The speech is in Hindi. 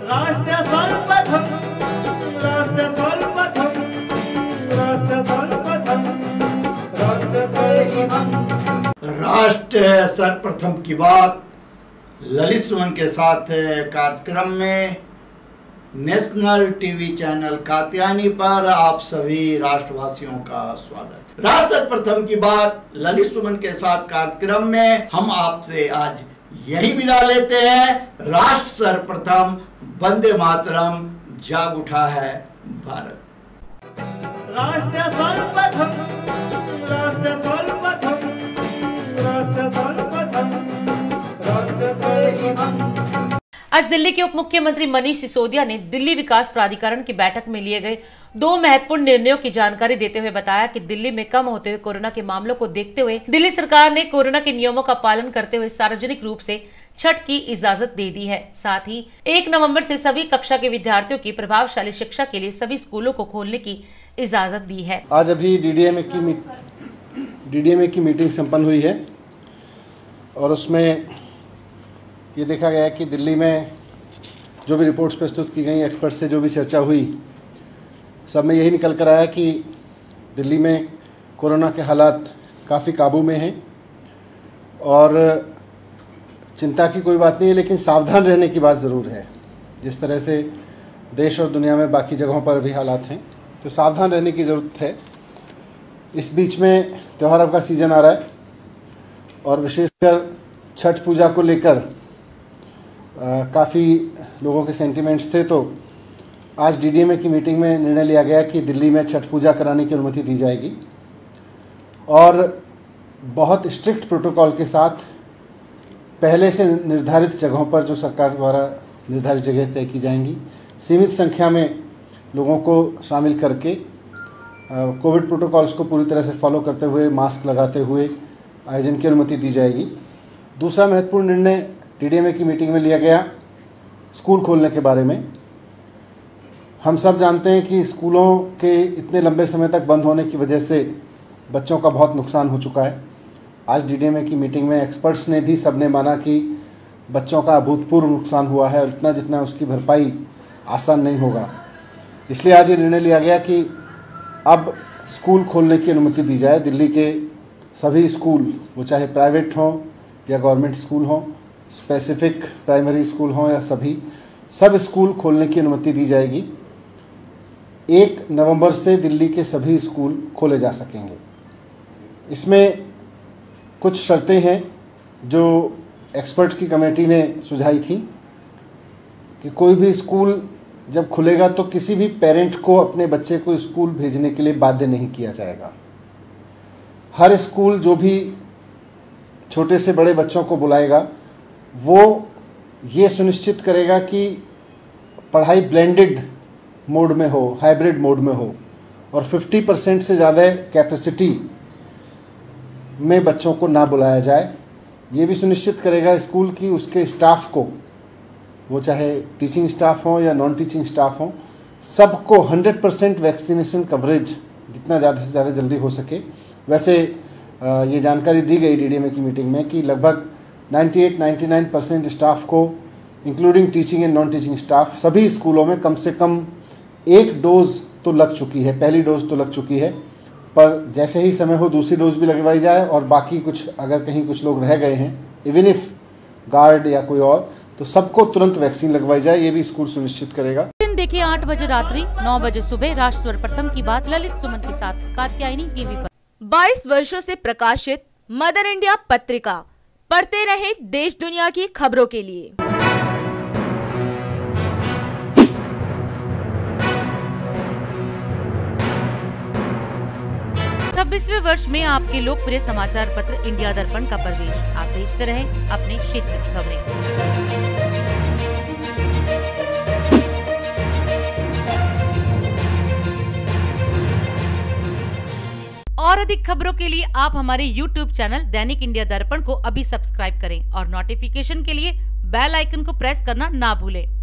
राष्ट्र सर्वप्रथम, राष्ट्र सर्वप्रथम, राष्ट्र सर्वप्रथम, राष्ट्र सर्वप्रथम। राष्ट्र सर्वप्रथम की बात ललित सुमन के साथ कार्यक्रम में नेशनल टीवी चैनल कात्यायनी पर आप सभी राष्ट्रवासियों का स्वागत। राष्ट्र सर्वप्रथम की बात ललित सुमन के साथ कार्यक्रम में हम आपसे आज यही विदा लेते हैं। राष्ट्र सर्वप्रथम, वंदे मातरम, जाग उठा है भारत। राष्ट्र सर्वप्रथम, राष्ट्र सर्वप्रथम, राष्ट्र सर्वप्रथम, राष्ट्र सर्वप्रथम। आज दिल्ली के उप मुख्यमंत्री मनीष सिसोदिया ने दिल्ली विकास प्राधिकरण की बैठक में लिए गए 2 महत्वपूर्ण निर्णयों की जानकारी देते हुए बताया कि दिल्ली में कम होते हुए कोरोना के मामलों को देखते हुए दिल्ली सरकार ने कोरोना के नियमों का पालन करते हुए सार्वजनिक रूप से छठ की इजाजत दे दी है। साथ ही 1 नवंबर से सभी कक्षा के विद्यार्थियों की प्रभावशाली शिक्षा के लिए सभी स्कूलों को खोलने की इजाजत दी है। आज अभी डीडीएमए की मीटिंग संपन्न हुई है और उसमें ये देखा गया कि दिल्ली में जो भी रिपोर्ट्स प्रस्तुत की गई, एक्सपर्ट से जो भी चर्चा हुई, सब में यही निकल कर आया कि दिल्ली में कोरोना के हालात काफ़ी काबू में हैं और चिंता की कोई बात नहीं है, लेकिन सावधान रहने की बात ज़रूर है। जिस तरह से देश और दुनिया में बाकी जगहों पर भी हालात हैं, तो सावधान रहने की ज़रूरत है। इस बीच में त्योहारों का सीज़न आ रहा है और विशेषकर छठ पूजा को लेकर काफ़ी लोगों के सेंटिमेंट्स थे। तो आज डीडीएमए की मीटिंग में निर्णय लिया गया कि दिल्ली में छठ पूजा कराने की अनुमति दी जाएगी और बहुत स्ट्रिक्ट प्रोटोकॉल के साथ पहले से निर्धारित जगहों पर, जो सरकार द्वारा निर्धारित जगह तय की जाएंगी, सीमित संख्या में लोगों को शामिल करके कोविड प्रोटोकॉल्स को पूरी तरह से फॉलो करते हुए, मास्क लगाते हुए आयोजन की अनुमति दी जाएगी। दूसरा महत्वपूर्ण निर्णय डीडीएमए की मीटिंग में लिया गया स्कूल खोलने के बारे में। हम सब जानते हैं कि स्कूलों के इतने लंबे समय तक बंद होने की वजह से बच्चों का बहुत नुकसान हो चुका है। आज डीडीएमए की मीटिंग में एक्सपर्ट्स ने भी सबने माना कि बच्चों का अभूतपूर्व नुकसान हुआ है और इतना जितना उसकी भरपाई आसान नहीं होगा। इसलिए आज ये निर्णय लिया गया कि अब स्कूल खोलने की अनुमति दी जाए। दिल्ली के सभी स्कूल, वो चाहे प्राइवेट हों या गवर्नमेंट स्कूल हों, स्पेसिफिक प्राइमरी स्कूल हों या सब स्कूल खोलने की अनुमति दी जाएगी। 1 नवंबर से दिल्ली के सभी स्कूल खोले जा सकेंगे। इसमें कुछ शर्तें हैं जो एक्सपर्ट्स की कमेटी ने सुझाई थी कि कोई भी स्कूल जब खुलेगा तो किसी भी पेरेंट को अपने बच्चे को स्कूल भेजने के लिए बाध्य नहीं किया जाएगा। हर स्कूल जो भी छोटे से बड़े बच्चों को बुलाएगा, वो ये सुनिश्चित करेगा कि पढ़ाई ब्लेंडेड मोड में हो, हाइब्रिड मोड में हो और 50% से ज़्यादा कैपेसिटी में बच्चों को ना बुलाया जाए। ये भी सुनिश्चित करेगा स्कूल की उसके स्टाफ को, वो चाहे टीचिंग स्टाफ हो या नॉन टीचिंग स्टाफ हो, सबको 100% वैक्सीनेशन कवरेज जितना ज़्यादा से ज़्यादा जल्दी हो सके। वैसे ये जानकारी दी गई डीडीएमए की मीटिंग में कि लगभग 98-99% स्टाफ को, including teaching and non teaching staff, सभी स्कूलों में कम से कम 1 डोज तो लग चुकी है, पहली डोज तो लग चुकी है, पर जैसे ही समय हो दूसरी डोज भी लगवाई जाए और बाकी कुछ, अगर कहीं कुछ लोग रह गए हैं, इवन इफ गार्ड या कोई और, तो सबको तुरंत वैक्सीन लगवाई जाए। ये भी स्कूल सुनिश्चित करेगा। दिन देखिए 8 बजे रात्रि, 9 बजे सुबह राष्ट्र सर्वप्रथम की बात ललित सुमन के साथ कात्यायनी टीवी पर। 22 वर्षों से प्रकाशित मदर इंडिया पत्रिका, पढ़ते रहे देश दुनिया की खबरों के लिए। 26वें वर्ष में आपके लोकप्रिय समाचार पत्र इंडिया दर्पण का प्रवेश। आप देखते रहे अपने क्षेत्र की खबरें। और अधिक खबरों के लिए आप हमारे YouTube चैनल दैनिक इंडिया दर्पण को अभी सब्सक्राइब करें और नोटिफिकेशन के लिए बेल आइकन को प्रेस करना ना भूलें।